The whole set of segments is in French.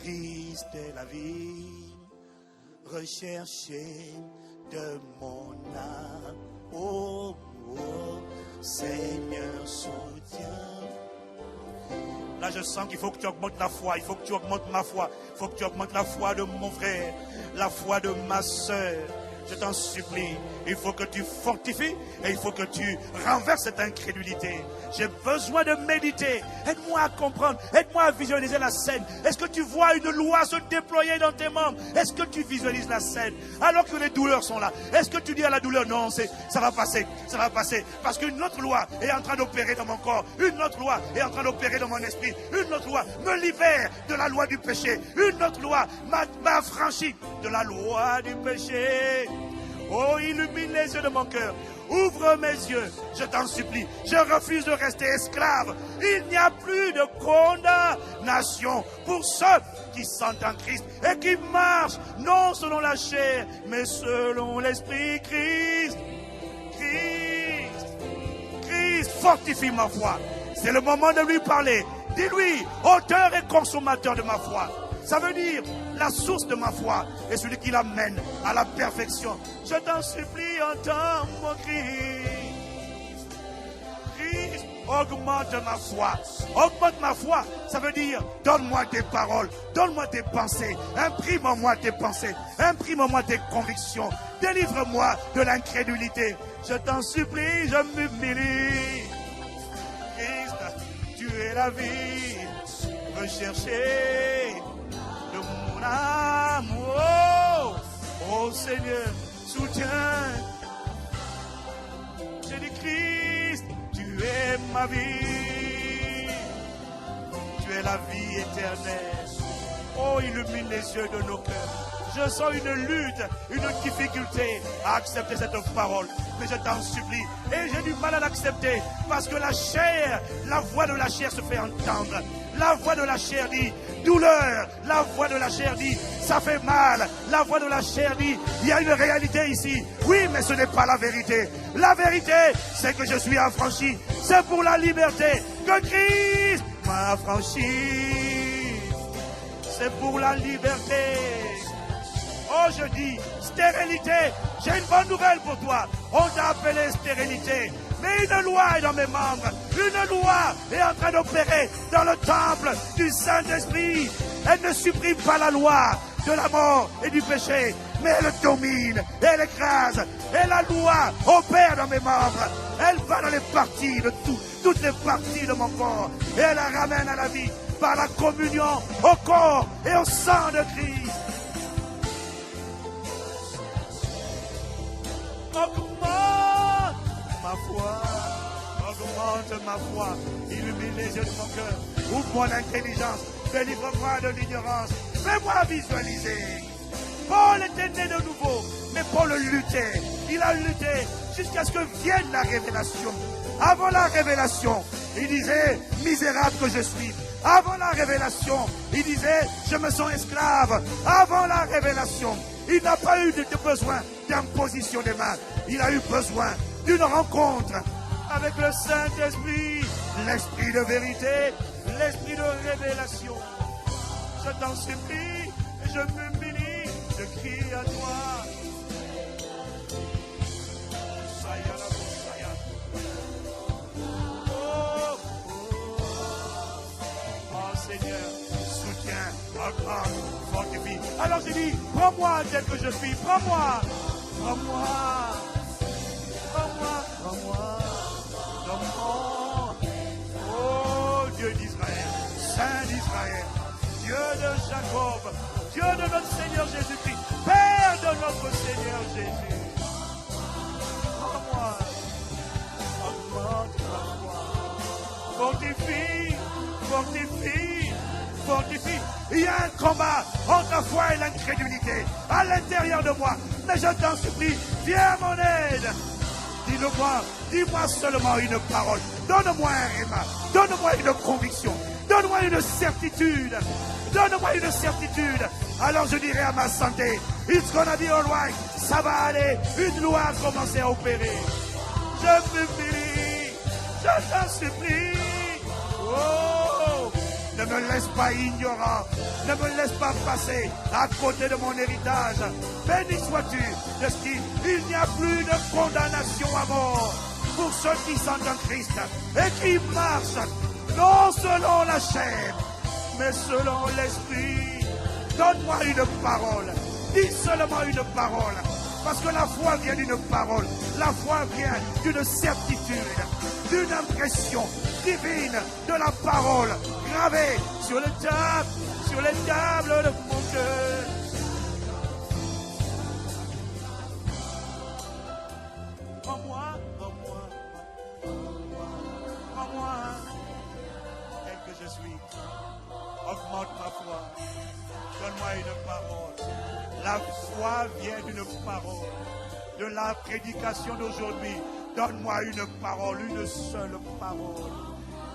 Christ est la vie, recherché de mon âme. Oh, oh, Seigneur, soutiens. Là, je sens qu'il faut que tu augmentes la foi. Il faut que tu augmentes ma foi. Il faut que tu augmentes la foi de mon frère, la foi de ma soeur. Je t'en supplie, il faut que tu fortifies et il faut que tu renverses cette incrédulité. J'ai besoin de méditer. Aide-moi à comprendre. Aide-moi à visualiser la scène. Est-ce que tu vois une loi se déployer dans tes membres? Est-ce que tu visualises la scène alors que les douleurs sont là? Est-ce que tu dis à la douleur, non, ça va passer, ça va passer. Parce qu'une autre loi est en train d'opérer dans mon corps. Une autre loi est en train d'opérer dans mon esprit. Une autre loi me libère de la loi du péché. Une autre loi m'a affranchi de la loi du péché. Oh, illumine les yeux de mon cœur. Ouvre mes yeux, je t'en supplie. Je refuse de rester esclave. Il n'y a plus de condamnation pour ceux qui sont en Christ et qui marchent non selon la chair, mais selon l'esprit. Christ, fortifie ma foi. C'est le moment de lui parler. Dis-lui, auteur et consommateur de ma foi. Ça veut dire la source de ma foi est celui qui l'amène à la perfection. Je t'en supplie, entends mon cri. Christ, augmente ma foi. Augmente ma foi, ça veut dire donne-moi tes paroles, donne-moi tes pensées, imprime-moi tes pensées, imprime-moi tes convictions. Délivre-moi de l'incrédulité. Je t'en supplie, je m'humilie. Christ, tu es la vie recherchée de mon âme. Oh, oh Seigneur, soutiens. J'ai dit Christ, tu es ma vie. Tu es la vie éternelle. Oh, illumine les yeux de nos cœurs. Je sens une lutte, une difficulté à accepter cette parole. Mais je t'en supplie. Et j'ai du mal à l'accepter. Parce que la chair, la voix de la chair se fait entendre. La voix de la chair dit douleur. La voix de la chair dit ça fait mal. La voix de la chair dit il y a une réalité ici. Oui, mais ce n'est pas la vérité. La vérité, c'est que je suis affranchi. C'est pour la liberté que Christ m'a affranchi. C'est pour la liberté. Oh, je dis, stérilité, j'ai une bonne nouvelle pour toi. On t'a appelé stérilité. Mais une loi est dans mes membres. Une loi est en train d'opérer dans le temple du Saint-Esprit. Elle ne supprime pas la loi de la mort et du péché, mais elle domine, elle écrase. Et la loi opère dans mes membres. Elle va dans les parties de toutes les parties de mon corps. Et elle la ramène à la vie par la communion au corps et au sang de Christ. Augmente ma foi, augmente ma foi, illumine les yeux de mon cœur, ouvre mon intelligence, délivre-moi de l'ignorance, fais-moi visualiser. Paul était né de nouveau, mais Paul luttait, il a lutté jusqu'à ce que vienne la révélation. Avant la révélation, il disait, misérable que je suis. Avant la révélation, il disait, je me sens esclave. Avant la révélation, il n'a pas eu de besoin d'imposition des mains. Il a eu besoin d'une rencontre avec le Saint-Esprit, l'Esprit de vérité, l'Esprit de révélation. Je t'en supplie, je m'humilie, je crie à toi. Oh Seigneur, soutiens, augmente, fortifie. Alors j'ai dit, prends-moi tel que je suis, prends-moi. Prends-moi, prends-moi, prends-moi, prends-moi. Oh Dieu d'Israël, Saint d'Israël, Dieu de Jacob, Dieu de notre Seigneur Jésus-Christ, Père de notre Seigneur Jésus. Prends-moi, augmente ma foi. Fortifie, fortifie, fortifie. Il y a un combat entre la foi et l'incrédulité à l'intérieur de moi. Mais je t'en supplie, viens à mon aide. Dis-le-moi, dis-moi seulement une parole. Donne-moi un réma, donne-moi une conviction, donne-moi une certitude. Donne-moi une certitude. Alors je dirai à ma santé, it's gonna be alright. Ça va aller. Une loi a commencé à opérer. Je m'humilie, je t'en supplie. Oh, Ne me laisse pas ignorant. Ne me laisse pas passer à côté de mon héritage. Béni sois-tu de ce qu'il n'y a plus de condamnation à mort pour ceux qui sont en Christ et qui marchent non selon la chair, mais selon l'esprit. Donne-moi une parole. Dis seulement une parole. Parce que la foi vient d'une parole. La foi vient d'une certitude, d'une impression divine de la parole gravée sur les tables de mon cœur. Prends-moi, tel que je suis. Augmente ma foi. Donne-moi une parole. La foi vient d'une parole. De la prédication d'aujourd'hui, donne-moi une parole, une seule parole.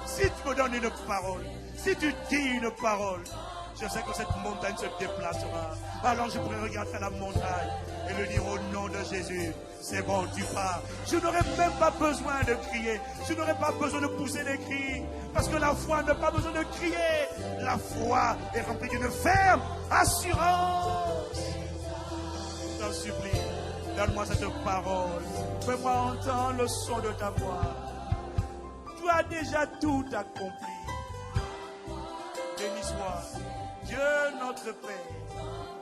Si tu me donnes une parole, si tu dis une parole, je sais que cette montagne se déplacera. Alors je pourrais regarder la montagne et lui dire au nom de Jésus, c'est bon, tu pars. Je n'aurai même pas besoin de crier. Je n'aurai pas besoin de pousser des cris. Parce que la foi n'a pas besoin de crier. La foi est remplie d'une ferme assurance. Je t'en supplie, donne-moi cette parole. Fais-moi entendre le son de ta voix. Tu as déjà tout accompli. Béni soit Dieu notre Père,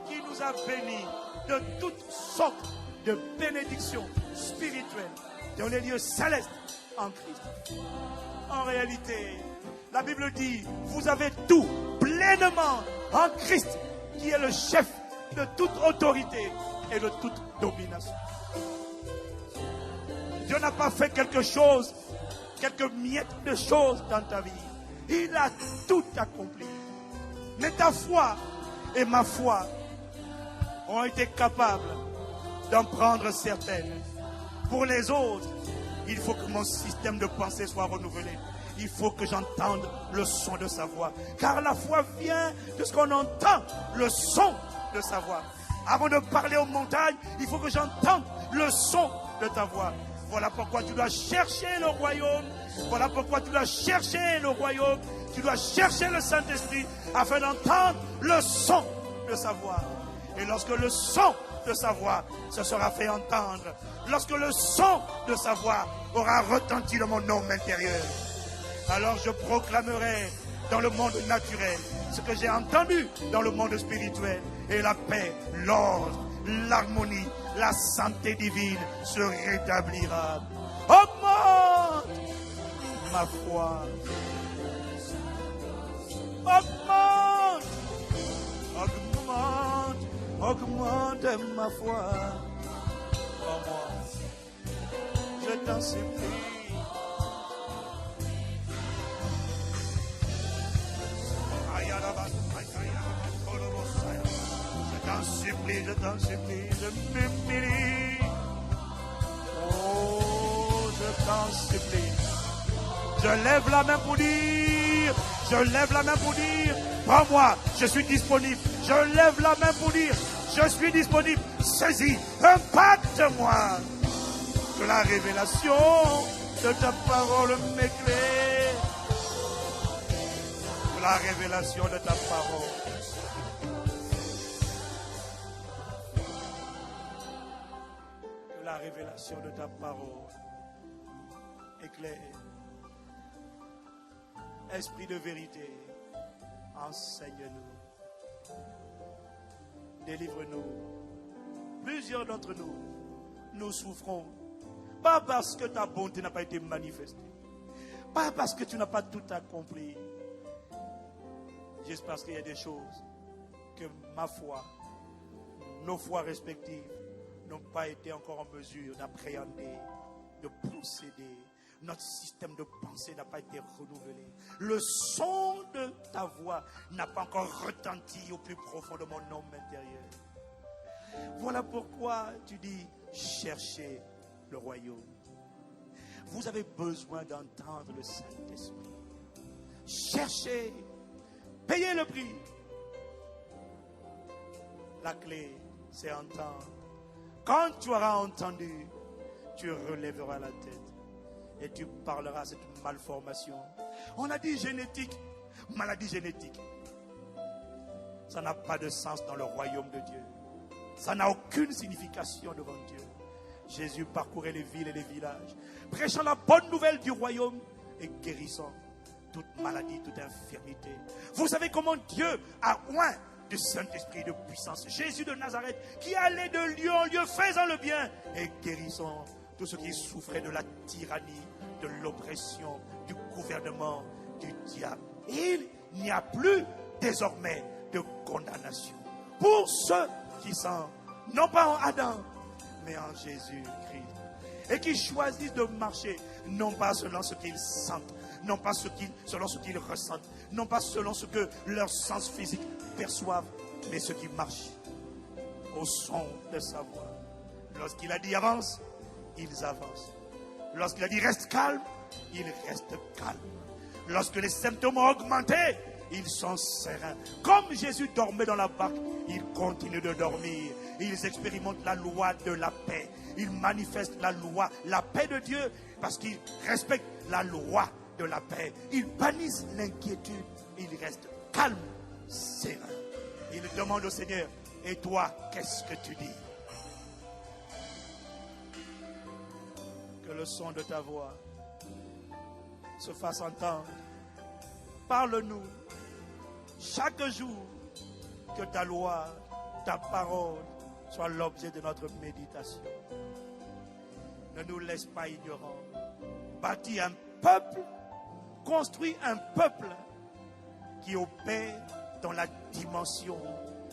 qui nous a bénis de toutes sortes de bénédictions spirituelles dans les lieux célestes en Christ. En réalité, la Bible dit, vous avez tout pleinement en Christ, qui est le chef de toute autorité et de toute domination. Dieu n'a pas fait quelque chose, quelques miettes de choses dans ta vie. Il a tout accompli. Mais ta foi et ma foi ont été capables d'en prendre certaines. Pour les autres, il faut que mon système de pensée soit renouvelé. Il faut que j'entende le son de sa voix. Car la foi vient de ce qu'on entend, le son de sa voix. Avant de parler aux montagnes, il faut que j'entende le son de ta voix. Voilà pourquoi tu dois chercher le royaume. Voilà pourquoi tu dois chercher le royaume. Tu dois chercher le Saint-Esprit afin d'entendre le son de sa voix. Et lorsque le son de sa voix se sera fait entendre, lorsque le son de sa voix aura retenti dans mon homme intérieur, alors je proclamerai dans le monde naturel ce que j'ai entendu dans le monde spirituel. Et la paix, l'ordre, l'harmonie, la santé divine se rétablira. Augmente ma foi. Augmente, augmente, augmente ma foi. Oh moi, je t'en supplie. Je t'en supplie, je m'humilie. Oh, je t'en supplie. Je lève la main pour dire, prends-moi, je suis disponible. Je lève la main pour dire, je suis disponible. Saisis, impacte-moi. Que la révélation de ta parole m'éclaire. Que la révélation de ta parole. La révélation de ta parole éclaire. Esprit de vérité, enseigne-nous, délivre-nous. Plusieurs d'entre nous, nous souffrons, pas parce que ta bonté n'a pas été manifestée, pas parce que tu n'as pas tout accompli, juste parce qu'il y a des choses que ma foi, nos foi respectives, n'ont pas été encore en mesure d'appréhender, de procéder. Notre système de pensée n'a pas été renouvelé. Le son de ta voix n'a pas encore retenti au plus profond de mon homme intérieur. Voilà pourquoi tu dis, cherchez le royaume. Vous avez besoin d'entendre le Saint-Esprit. Cherchez, payez le prix. La clé, c'est entendre. Quand tu auras entendu, tu relèveras la tête et tu parleras à cette malformation. On a dit génétique. maladie génétique. Ça n'a pas de sens dans le royaume de Dieu. Ça n'a aucune signification devant Dieu. Jésus parcourait les villes et les villages, prêchant la bonne nouvelle du royaume et guérissant toute maladie, toute infirmité. Vous savez comment Dieu a oint du Saint-Esprit de puissance Jésus de Nazareth, qui allait de lieu en lieu, faisant le bien et guérissant tous ceux qui souffraient de la tyrannie, de l'oppression, du gouvernement du diable. Il n'y a plus désormais de condamnation pour ceux qui sont non pas en Adam, mais en Jésus-Christ, et qui choisissent de marcher non pas selon ce qu'ils sentent, non pas selon ce qu'ils ressentent, non pas selon ce que leurs sens physiques perçoivent, mais ceux qui marchent au son de sa voix. Lorsqu'il a dit avance, ils avancent. Lorsqu'il a dit reste calme, ils restent calmes. Lorsque les symptômes ont augmenté, ils sont sereins. Comme Jésus dormait dans la barque, ils continuent de dormir. Ils expérimentent la loi de la paix. Ils manifestent la loi, la paix de Dieu, parce qu'ils respectent la loi de la paix. Ils bannissent l'inquiétude. Ils restent calmes, sereins. Ils demandent au Seigneur, et toi, qu'est-ce que tu dis? Que le son de ta voix se fasse entendre. Parle-nous chaque jour, que ta loi, ta parole soit l'objet de notre méditation. Ne nous laisse pas ignorants. Bâtis un peuple, construis un peuple qui opère dans la dimension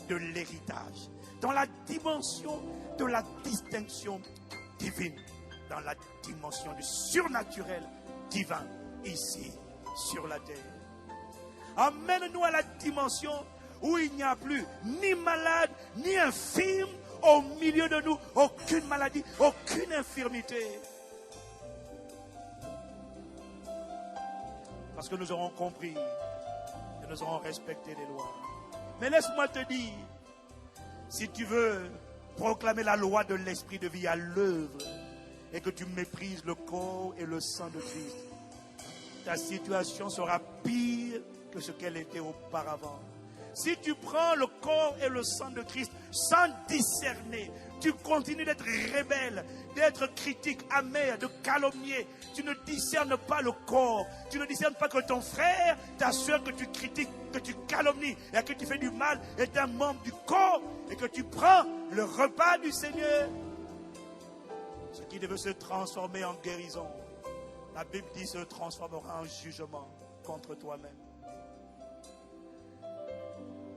de l'héritage, dans la dimension de la distinction divine, dans la dimension du surnaturel divin ici sur la terre. Amène-nous à la dimension où il n'y a plus ni malade, ni infirme au milieu de nous, aucune maladie, aucune infirmité. Parce que nous aurons compris et nous aurons respecté les lois. Mais laisse-moi te dire, si tu veux proclamer la loi de l'esprit de vie à l'œuvre et que tu méprises le corps et le sang de Christ, ta situation sera pire que ce qu'elle était auparavant. Si tu prends le corps et le sang de Christ sans discerner, tu continues d'être rebelle, d'être critique, amer, de calomnier. Tu ne discernes pas le corps. Tu ne discernes pas que ton frère, ta soeur que tu critiques, que tu calomnies et à qui tu fais du mal est un membre du corps et que tu prends le repas du Seigneur. Ce qui devait se transformer en guérison, la Bible dit, se transformera en jugement contre toi-même.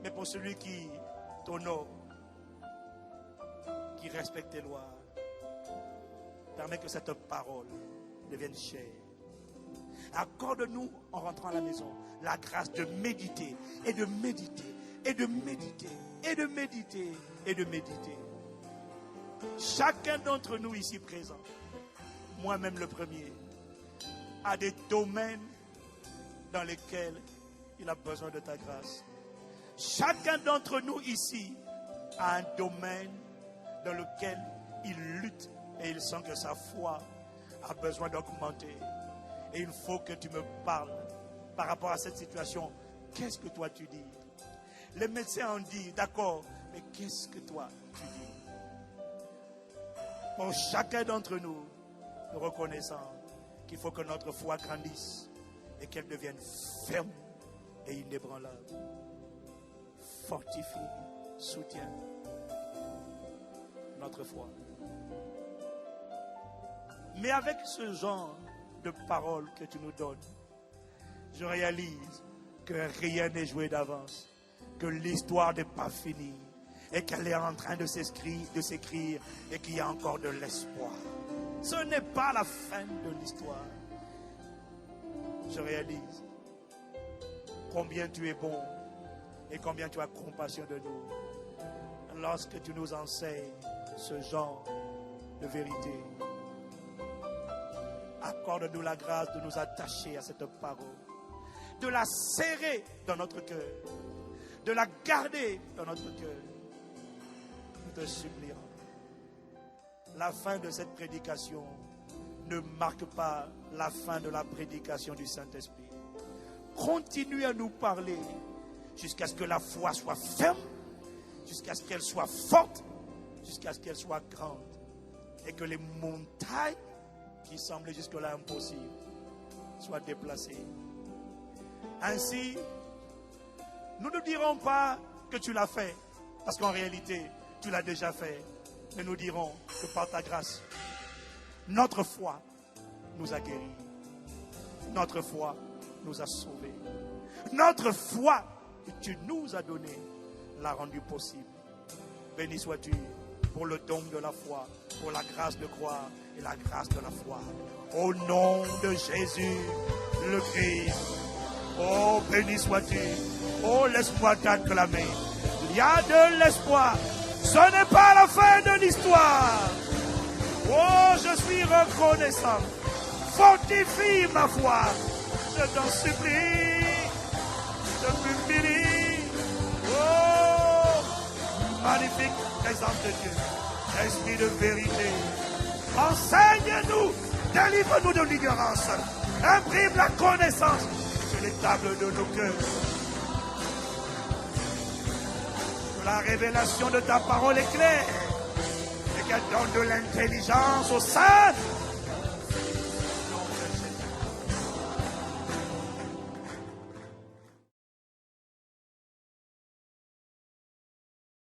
Mais pour celui qui t'honore, qui respecte tes lois, permets que cette parole devienne chère. Accorde-nous, en rentrant à la maison, la grâce de méditer et de méditer et de méditer et de méditer et de méditer. Chacun d'entre nous ici présent, moi-même le premier, a des domaines dans lesquels il a besoin de ta grâce. Chacun d'entre nous ici a un domaine dans lequel il lutte et il sent que sa foi a besoin d'augmenter. Et il faut que tu me parles par rapport à cette situation. Qu'est-ce que toi tu dis? Les médecins ont dit, d'accord, mais qu'est-ce que toi tu dis? Pour chacun d'entre nous, nous reconnaissons qu'il faut que notre foi grandisse et qu'elle devienne ferme et inébranlable. Fortifie, soutiens notre foi. Mais avec ce genre de paroles que tu nous donnes, je réalise que rien n'est joué d'avance, que l'histoire n'est pas finie et qu'elle est en train de s'écrire et qu'il y a encore de l'espoir. Ce n'est pas la fin de l'histoire. Je réalise combien tu es bon et combien tu as compassion de nous lorsque tu nous enseignes ce genre de vérité. Accorde-nous la grâce de nous attacher à cette parole, de la serrer dans notre cœur, de la garder dans notre cœur. Nous te supplions. La fin de cette prédication ne marque pas la fin de la prédication du Saint-Esprit. continue à nous parler jusqu'à ce que la foi soit ferme, jusqu'à ce qu'elle soit forte, jusqu'à ce qu'elle soit grande. Et que les montagnes qui semblaient jusque-là impossibles soient déplacées. Ainsi, nous ne dirons pas que tu l'as fait, parce qu'en réalité, tu l'as déjà fait. Mais nous dirons que par ta grâce, notre foi nous a guéris. Notre foi nous a sauvés. Notre foi que tu nous as donnée l'a rendu possible. Béni sois-tu pour le don de la foi, pour la grâce de croire et la grâce de la foi. Au nom de Jésus, le Christ. Oh, béni sois-tu. Oh, laisse-moi t'acclamer. Il y a de l'espoir. Ce n'est pas la fin de l'histoire. Oh, je suis reconnaissant. Fortifie ma foi. Je t'en supplie. Je m'humilie. Oh, magnifique présence de Dieu. Esprit de vérité. Enseigne-nous. Délivre-nous de l'ignorance. Imprime la connaissance sur les tables de nos cœurs. Que la révélation de ta parole est claire. Et qu'elle donne de l'intelligence au sein